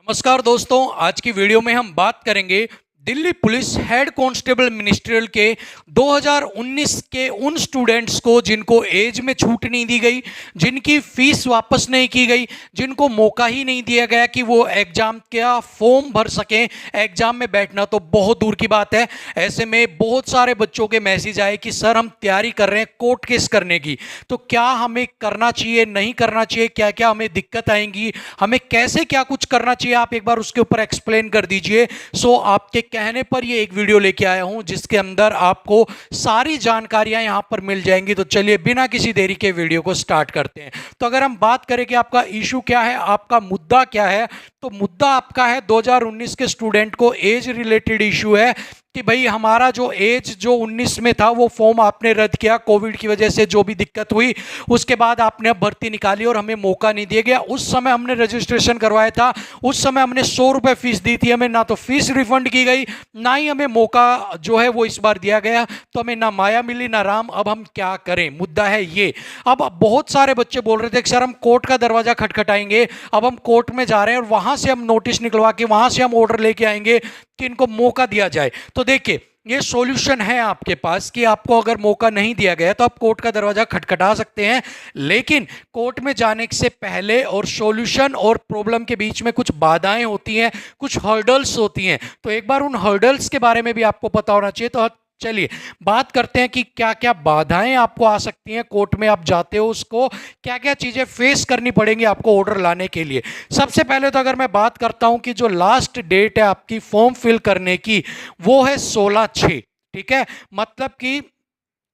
नमस्कार दोस्तों, आज की वीडियो में हम बात करेंगे Delhi police head constable ministerial के 2019 के उन स्टूडेंट्स को जिनको एज में छूट नहीं दी गई, जिनकी फीस वापस नहीं की गई, जिनको मौका ही नहीं दिया गया कि वो एग्जाम का फॉर्म भर सकें। एग्जाम में बैठना तो बहुत दूर की बात है। ऐसे में बहुत सारे बच्चों के मैसेज आए कि सर हम तैयारी कर रहे हैं कोर्ट केस करने की, तो क्या हमें करना चाहिए, नहीं करना चाहिए, क्या क्या हमें दिक्कत आएंगी, हमें कैसे क्या कुछ करना चाहिए, आप एक बार उसके ऊपर एक्सप्लेन कर दीजिए। सो आपके कहने पर ये एक वीडियो लेके आया हूं जिसके अंदर आपको सारी जानकारियां यहां पर मिल जाएंगी। तो चलिए बिना किसी देरी के वीडियो को स्टार्ट करते हैं। तो अगर हम बात करें कि आपका इशू क्या है, आपका मुद्दा क्या है, तो मुद्दा आपका है 2019 के स्टूडेंट को एज रिलेटेड इशू है कि भाई हमारा जो एज जो 19 में था वो फॉर्म आपने रद्द किया, कोविड की वजह से जो भी दिक्कत हुई, उसके बाद आपने अब भर्ती निकाली और हमें मौका नहीं दिया गया। उस समय हमने रजिस्ट्रेशन करवाया था, उस समय हमने 100 रुपये फीस दी थी, हमें ना तो फीस रिफंड की गई, ना ही हमें मौका जो है वो इस बार दिया गया, तो हमें ना माया मिली ना राम। अब हम क्या करें, मुद्दा है ये। अब बहुत सारे बच्चे बोल रहे थे कि सर हम कोर्ट का दरवाजा खटखटाएंगे, अब हम कोर्ट में जा रहे हैं और वहां से हम नोटिस निकलवा के वहां से हम ऑर्डर लेके आएंगे कि इनको मौका दिया जाए। तो देखिए ये सॉल्यूशन है आपके पास कि आपको अगर मौका नहीं दिया गया तो आप कोर्ट का दरवाजा खटखटा सकते हैं, लेकिन कोर्ट में जाने से पहले और सॉल्यूशन और प्रॉब्लम के बीच में कुछ बाधाएं होती हैं, कुछ हर्डल्स होती हैं। तो एक बार उन हर्डल्स के बारे में भी आपको पता होना चाहिए। तो चलिए बात करते हैं कि क्या क्या बाधाएं आपको आ सकती हैं, कोर्ट में आप जाते हो उसको क्या क्या चीजें फेस करनी पड़ेंगी आपको ऑर्डर लाने के लिए। सबसे पहले तो अगर मैं बात करता हूं कि जो लास्ट डेट है आपकी फॉर्म फिल करने की वो है 16/6, ठीक है, मतलब कि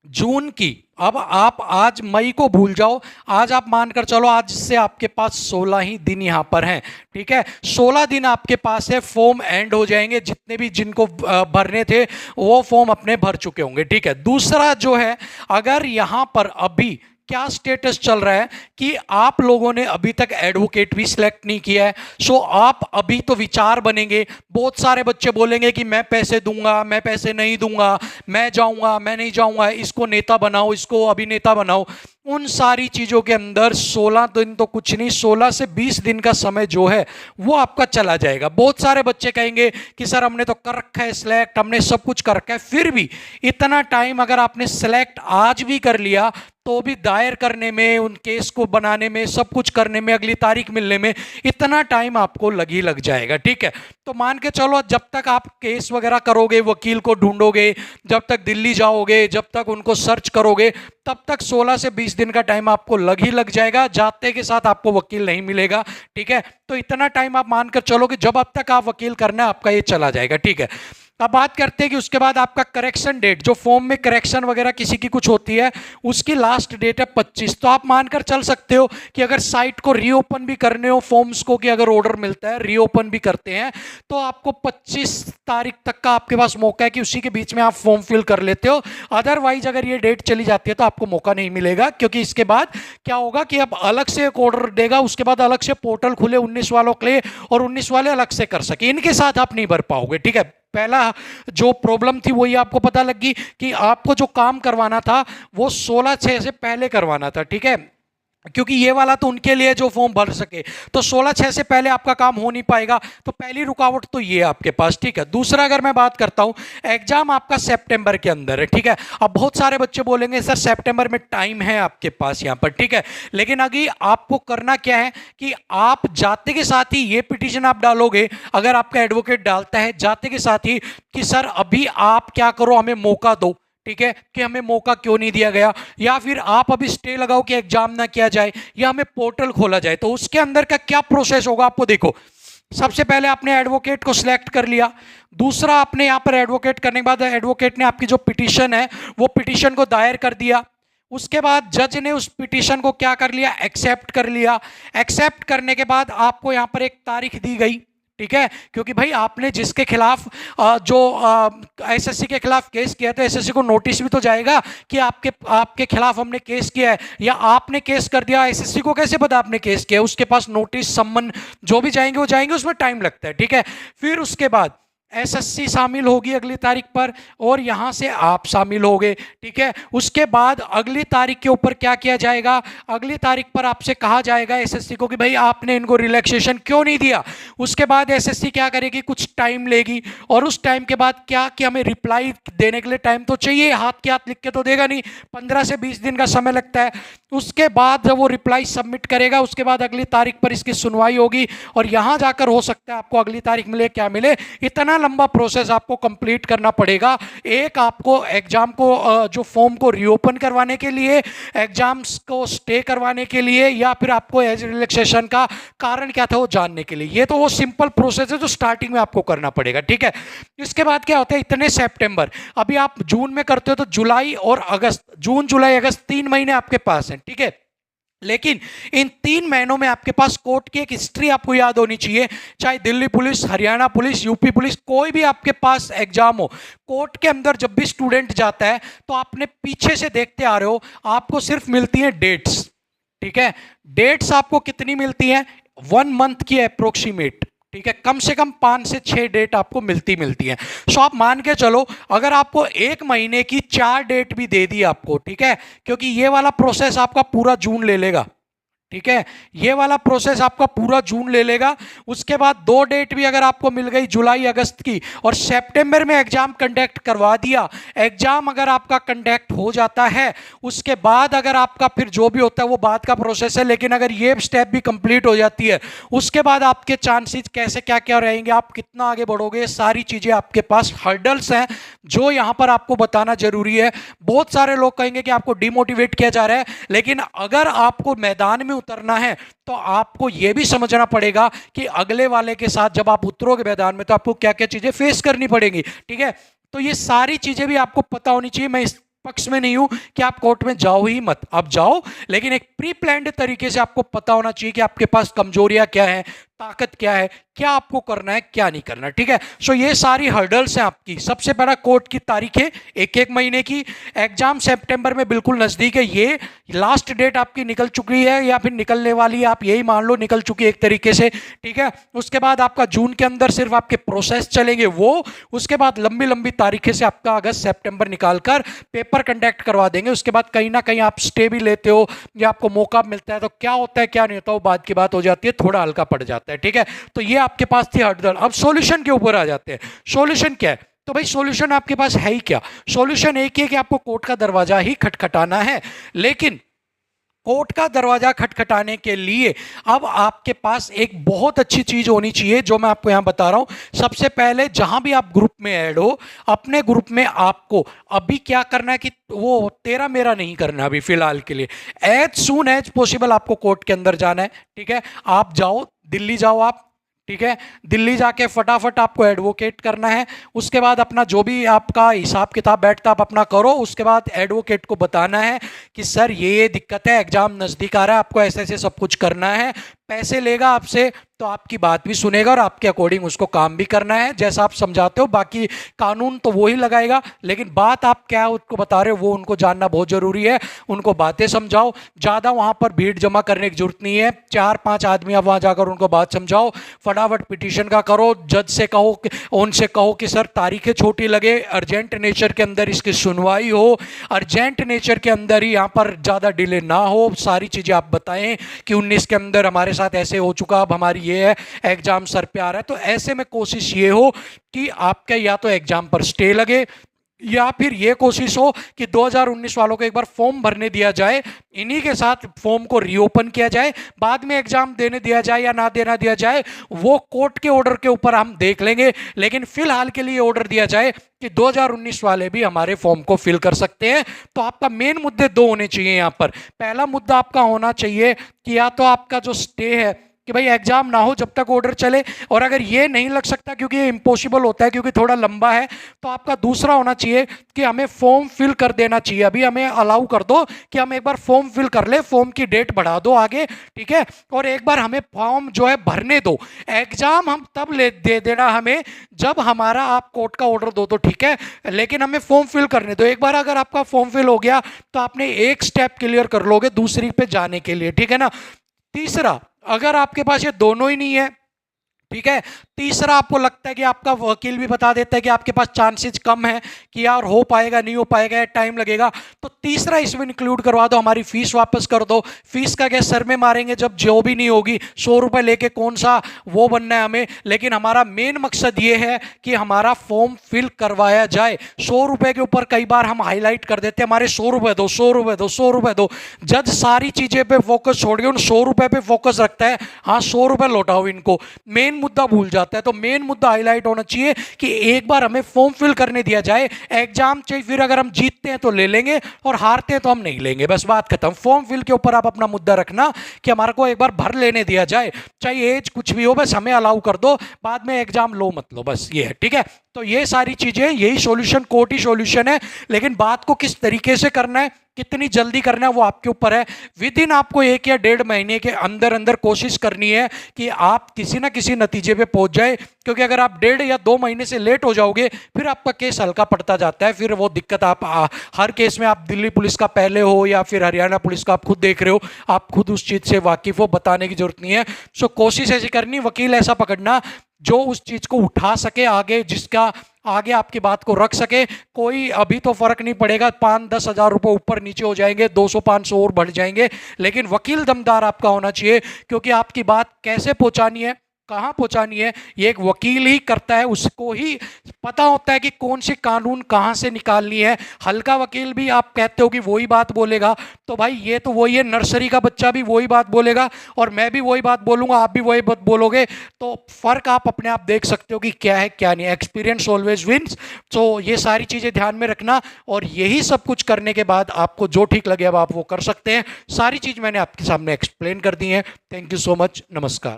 जून की। अब आप आज मई को भूल जाओ, आज आप मानकर चलो आज से आपके पास 16 ही दिन यहां पर हैं, ठीक है। 16 दिन आपके पास है, फॉर्म एंड हो जाएंगे, जितने भी जिनको भरने थे वो फॉर्म अपने भर चुके होंगे, ठीक है। दूसरा जो है, अगर यहां पर अभी क्या स्टेटस चल रहा है कि आप लोगों ने अभी तक एडवोकेट भी सिलेक्ट नहीं किया है, सो आप अभी तो विचार बनेंगे। बहुत सारे बच्चे बोलेंगे कि मैं पैसे दूंगा, मैं पैसे नहीं दूंगा, मैं जाऊंगा, मैं नहीं जाऊंगा, इसको नेता बनाओ, इसको अभिनेता बनाओ। उन सारी चीज़ों के अंदर 16 दिन तो कुछ नहीं, 16 से 20 दिन का समय जो है वो आपका चला जाएगा। बहुत सारे बच्चे कहेंगे कि सर हमने तो कर रखा है सिलेक्ट, हमने सब कुछ कर रखा है, फिर भी इतना टाइम अगर आपने सिलेक्ट आज भी कर लिया तो भी दायर करने में, उन केस को बनाने में, सब कुछ करने में, अगली तारीख मिलने में इतना टाइम आपको लग जाएगा, ठीक है। तो मान के चलो जब तक आप केस वगैरह करोगे, वकील को ढूंढोगे, जब तक दिल्ली जाओगे, जब तक उनको सर्च करोगे, तब तक 16 से 20 दिन का टाइम आपको लग जाएगा। जाते के साथ आपको वकील नहीं मिलेगा, ठीक है। तो इतना टाइम आप मानकर चलो कि जब अब तक आप वकील करना है आपका ये चला जाएगा, ठीक है। अब बात करते हैं कि उसके बाद आपका करेक्शन डेट, जो फॉर्म में करेक्शन वगैरह किसी की कुछ होती है उसकी लास्ट डेट है 25। तो आप मानकर चल सकते हो कि अगर साइट को रीओपन भी करने हो, फॉर्म्स को, कि अगर ऑर्डर मिलता है रीओपन भी करते हैं, तो आपको 25 तारीख तक का आपके पास मौका है कि उसी के बीच में आप फॉर्म फिल कर लेते हो। अदरवाइज अगर ये डेट चली जाती है तो आपको मौका नहीं मिलेगा, क्योंकि इसके बाद क्या होगा कि अब अलग से एक ऑर्डर देगा, उसके बाद अलग से पोर्टल खुले 19 वालों के लिए और 19 वाले अलग से कर सके, इनके साथ आप नहीं भर पाओगे, ठीक है। पहला जो प्रॉब्लम थी वही आपको पता लगी कि आपको जो काम करवाना था वो 16/6 से पहले करवाना था, ठीक है, क्योंकि ये वाला तो उनके लिए जो फॉर्म भर सके, तो 16/6 से पहले आपका काम हो नहीं पाएगा। तो पहली रुकावट तो ये आपके पास, ठीक है। दूसरा अगर मैं बात करता हूं, एग्जाम आपका सितंबर के अंदर है, ठीक है। अब बहुत सारे बच्चे बोलेंगे सर सितंबर में टाइम है आपके पास यहां पर, ठीक है, लेकिन अभी आपको करना क्या है कि आप जाते के साथ ही ये पिटीशन आप डालोगे, अगर आपका एडवोकेट डालता है जाते के साथ ही कि सर अभी आप क्या करो, हमें मौका दो, ठीक है, कि हमें मौका क्यों नहीं दिया गया, या फिर आप अभी स्टे लगाओ कि एग्जाम ना किया जाए, या हमें पोर्टल खोला जाए। तो उसके अंदर का क्या प्रोसेस होगा आपको देखो। सबसे पहले आपने एडवोकेट को सिलेक्ट कर लिया, दूसरा आपने यहां पर एडवोकेट करने के बाद एडवोकेट ने आपकी जो पिटीशन है वो पिटीशन को दायर कर दिया। उसके बाद जज ने उस पिटीशन को क्या कर लिया, एक्सेप्ट कर लिया। एक्सेप्ट करने के बाद आपको यहां पर एक तारीख दी गई, ठीक है, क्योंकि भाई आपने जिसके खिलाफ जो एसएससी के खिलाफ केस किया तो एसएससी को नोटिस भी तो जाएगा कि आपके खिलाफ हमने केस किया है, या आपने केस कर दिया, एसएससी को कैसे पता आपने केस किया, उसके पास नोटिस, सम्मन जो भी जाएंगे वो जाएंगे, उसमें टाइम लगता है, ठीक है। फिर उसके बाद एसएससी शामिल होगी अगली तारीख पर, और यहाँ से आप शामिल होगे, ठीक है। उसके बाद अगली तारीख के ऊपर क्या किया जाएगा, अगली तारीख पर आपसे कहा जाएगा एसएससी को कि भाई आपने इनको रिलैक्सेशन क्यों नहीं दिया। उसके बाद एसएससी क्या करेगी, कुछ टाइम लेगी, और उस टाइम के बाद क्या कि हमें रिप्लाई देने के लिए टाइम तो चाहिए, हाथ के हाथ लिख के तो देगा नहीं, 15 से 20 दिन का समय लगता है। उसके बाद जब वो रिप्लाई सबमिट करेगा, उसके बाद अगली तारीख पर इसकी सुनवाई होगी, और यहाँ जाकर हो सकता है आपको अगली तारीख मिले क्या मिले। इतना लंबा प्रोसेस आपको कंप्लीट करना पड़ेगा। एक आपको एग्जाम को जो फॉर्म को रीओपन करवाने के लिए, एग्जाम्स को स्टे करवाने के लिए, या फिर आपको एज रिलैक्सेशन का कारण क्या था वो जानने के लिए। ये तो वो सिंपल प्रोसेस है जो स्टार्टिंग में आपको करना पड़ेगा, ठीक है। इसके बाद क्या होता है, इतने सितंबर, अभी आप जून में करते हो तो जुलाई और अगस्त, जून जुलाई अगस्त 3 महीने आपके पास हैं, ठीक है। लेकिन इन 3 महीनों में आपके पास कोर्ट की एक हिस्ट्री आपको याद होनी चाहिए। चाहे Delhi police, Haryana police, UP police, कोई भी आपके पास एग्जाम हो, कोर्ट के अंदर जब भी स्टूडेंट जाता है तो आपने पीछे से देखते आ रहे हो, आपको सिर्फ मिलती हैं डेट्स, ठीक है। डेट्स आपको कितनी मिलती हैं, 1 मंथ की अप्रोक्सीमेट, ठीक है। कम से कम 5 से 6 डेट आपको मिलती हैं। सो आप मान के चलो, अगर आपको 1 महीने की 4 डेट भी दे दी आपको, ठीक है, क्योंकि ये वाला प्रोसेस आपका पूरा जून ले लेगा, ठीक है, ये वाला प्रोसेस आपका पूरा जून ले लेगा। उसके बाद 2 डेट भी अगर आपको मिल गई जुलाई अगस्त की, और सितंबर में एग्जाम कंडक्ट करवा दिया, एग्जाम अगर आपका कंडक्ट हो जाता है, उसके बाद अगर आपका फिर जो भी होता है वो बाद का प्रोसेस है, लेकिन अगर ये स्टेप भी कंप्लीट हो जाती है, उसके बाद आपके चांसेस कैसे क्या क्या रहेंगे, आप कितना आगे बढ़ोगे, सारी चीजें आपके पास हर्डल्स हैं जो यहां पर आपको बताना जरूरी है। बहुत सारे लोग कहेंगे कि आपको डिमोटिवेट किया जा रहा है, लेकिन अगर आपको मैदान में उतरना है तो आपको यह भी समझना पड़ेगा कि अगले वाले के साथ जब आप उतरोगे मैदान में तो आपको क्या क्या चीजें फेस करनी पड़ेंगी, ठीक है। तो ये सारी चीजें भी आपको पता होनी चाहिए। मैं इस पक्ष में नहीं हूं कि आप कोर्ट में जाओ ही मत, आप जाओ, लेकिन एक प्री प्लान्ड तरीके से आपको पता होना चाहिए कि आपके पास कमजोरियां क्या है, ताकत क्या है, क्या आपको करना है, क्या नहीं करना, ठीक है। सो ये सारी हर्डल्स हैं आपकी। सबसे पहला कोर्ट की तारीखें 1-1 महीने की, एग्जाम सितंबर में बिल्कुल नजदीक है, ये लास्ट डेट आपकी निकल चुकी है या फिर निकलने वाली है, आप यही मान लो निकल चुकी है एक तरीके से, ठीक है। उसके बाद आपका जून के अंदर सिर्फ आपके प्रोसेस चलेंगे वो, उसके बाद लंबी लंबी तारीखें से आपका अगस्त सितंबर निकालकर पेपर कंडक्ट करवा देंगे। उसके बाद कहीं ना कहीं आप स्टे भी लेते हो या आपको मौका मिलता है, तो क्या होता है क्या नहीं होता वो बाद की बात हो जाती है, थोड़ा हल्का पड़ जाता है, ठीक है। तो ये आपके पास थी हर्डल। अब सॉल्यूशन के ऊपर आ जाते हैं। सॉल्यूशन क्या है, तो भाई सॉल्यूशन आपके पास है ही क्या, सॉल्यूशन एक ही है कि आपको कोर्ट का दरवाजा ही खटखटाना है। लेकिन कोर्ट का दरवाजा खटखटाने के लिए अब आपके पास एक बहुत अच्छी चीज होनी चाहिए जो मैं आपको यहां बता रहा हूं। सबसे पहले जहां भी आप ग्रुप में ऐड हो, अपने ग्रुप में आपको अभी क्या करना है कि वो तेरा मेरा नहीं करना अभी फिलहाल के लिए, एज सून एज पॉसिबल आपको कोर्ट के अंदर जाना है, ठीक है। आप जाओ, दिल्ली जाओ आप, ठीक है, दिल्ली जाके फटाफट आपको एडवोकेट करना है। उसके बाद अपना जो भी आपका हिसाब किताब बैठता आप अपना करो। उसके बाद एडवोकेट को बताना है कि सर ये दिक्कत है, एग्जाम नज़दीक आ रहा है, आपको ऐसे ऐसे सब कुछ करना है। पैसे लेगा आपसे तो आपकी बात भी सुनेगा और आपके अकॉर्डिंग उसको काम भी करना है जैसा आप समझाते हो। बाकी कानून तो वो ही लगाएगा, लेकिन बात आप क्या उसको बता रहे हो वो उनको जानना बहुत ज़रूरी है। उनको बातें समझाओ, ज़्यादा वहाँ पर भीड़ जमा करने की जरूरत नहीं है। 4-5 आदमी आप वहाँ जाकर उनको बात समझाओ, फटाफट पिटीशन का करो, जज से कहो, उनसे कहो कि सर तारीखें छोटी लगे, अर्जेंट नेचर के अंदर इसकी सुनवाई हो, अर्जेंट नेचर के अंदर ही यहाँ पर ज़्यादा डिले ना हो। सारी चीज़ें आप बताएं कि 19 के अंदर हमारे साथ ऐसे हो चुका, अब हमारी ये है, एग्जाम सर पे आ रहा है। तो ऐसे में कोशिश ये हो कि आपके या तो एग्जाम पर स्टे लगे या फिर ये कोशिश हो कि 2019 वालों को एक बार फॉर्म भरने दिया जाए, इन्हीं के साथ फॉर्म को रीओपन किया जाए, बाद में एग्जाम देने दिया जाए या ना देना दिया जाए वो कोर्ट के ऑर्डर के ऊपर हम देख लेंगे। लेकिन फिलहाल के लिए ऑर्डर दिया जाए कि 2019 वाले भी हमारे फॉर्म को फिल कर सकते हैं। तो आपका मेन मुद्दे 2 होने चाहिए यहाँ पर। पहला मुद्दा आपका होना चाहिए कि या तो आपका जो स्टे है कि भाई एग्जाम ना हो जब तक ऑर्डर चले, और अगर ये नहीं लग सकता क्योंकि ये इम्पॉसिबल होता है क्योंकि थोड़ा लंबा है, तो आपका दूसरा होना चाहिए कि हमें फॉर्म फिल कर देना चाहिए। अभी हमें अलाउ कर दो कि हम एक बार फॉर्म फिल कर ले, फॉर्म की डेट बढ़ा दो आगे, ठीक है, और एक बार हमें फॉर्म जो है भरने दो। एग्जाम हम तब ले दे देना हमें जब हमारा आप कोर्ट का ऑर्डर दो तो ठीक है, लेकिन हमें फॉर्म फिल करने दो। एक बार अगर आपका फॉर्म फिल हो गया तो आपने एक स्टेप क्लियर कर लोगे दूसरी पे जाने के लिए, ठीक है ना। तीसरा, अगर आपके पास ये दोनों ही नहीं है ठीक है। तीसरा, आपको लगता है कि आपका वकील भी बता देता है कि आपके पास चांसेस कम है कि यार हो पाएगा नहीं हो पाएगा, टाइम लगेगा, तो तीसरा इसमें इंक्लूड करवा दो, हमारी फीस वापस कर दो। फीस का क्या सर में मारेंगे जब जो भी नहीं होगी, 100 रुपए लेके कौन सा वो बनना है हमें। लेकिन हमारा मेन मकसद ये है कि हमारा फॉर्म फिल करवाया जाए। 100 रुपए के ऊपर कई बार हम हाईलाइट कर देते हैं हमारे 100 रुपए दो, 100 रुपए दो, 100 रुपए दो। जज सारी चीजें पे फोकस छोड़ के उन 100 रुपए पे फोकस रखता है, हाँ 100 रुपए लौटाओ इनको, मेन मुद्दा भूल जाता है। तो मेन मुद्दा हाईलाइट होना चाहिए कि एक बार हमें फॉर्म फिल करने दिया जाए, एग्जाम चाहिए, फिर अगर हम जीतते हैं तो ले लेंगे और हारते हैं तो हम नहीं लेंगे, बस बात खत्म। फॉर्म फिल के ऊपर आप अपना मुद्दा रखना कि हमारे को एक बार भर लेने दिया जाए, चाहे एज कुछ भी हो, बस हमें अलाउ कर दो, बाद में एग्जाम लो मत लो, बस ये है, ठीक है। तो ये सारी चीजें, यही सॉल्यूशन, कोर्ट ही सॉल्यूशन है। लेकिन बात को किस तरीके से करना है, कितनी जल्दी करना है, वो आपके ऊपर है। विद इन आपको 1 या 1.5 महीने के अंदर अंदर कोशिश करनी है कि आप किसी ना किसी नतीजे पे पहुंच जाए, क्योंकि अगर आप 1.5 या 2 महीने से लेट हो जाओगे फिर आपका केस हल्का पड़ता जाता है, फिर वो दिक्कत आप हर केस में, आप दिल्ली पुलिस का पहले हो या फिर हरियाणा पुलिस का, आप खुद देख रहे हो, आप खुद उस चीज से वाकिफ हो, बताने की जरूरत नहीं है। सो कोशिश ऐसी करनी, वकील ऐसा पकड़ना जो उस चीज को उठा सके आगे, जिसका आगे आपकी बात को रख सके। कोई अभी तो फर्क नहीं पड़ेगा, 5-10 हजार रुपए ऊपर नीचे हो जाएंगे, 200-500 और बढ़ जाएंगे, लेकिन वकील दमदार आपका होना चाहिए, क्योंकि आपकी बात कैसे पहुंचानी है, कहां पहुंचानी है, ये एक वकील ही करता है। उसको ही पता होता है कि कौन सी कानून कहां से निकालनी है। हल्का वकील भी आप कहते हो कि वही बात बोलेगा, तो भाई ये तो वही है, नर्सरी का बच्चा भी वही बात बोलेगा और मैं भी वही बात बोलूंगा, आप भी वही बात बोलोगे, तो फर्क आप अपने आप देख सकते हो कि क्या है क्या नहीं। Experience always wins. तो ये सारी चीजें ध्यान में रखना, और यही सब कुछ करने के बाद आपको जो ठीक लगे अब आप वो कर सकते हैं। सारी चीज मैंने आपके सामने एक्सप्लेन कर दी है। थैंक यू सो मच, नमस्कार।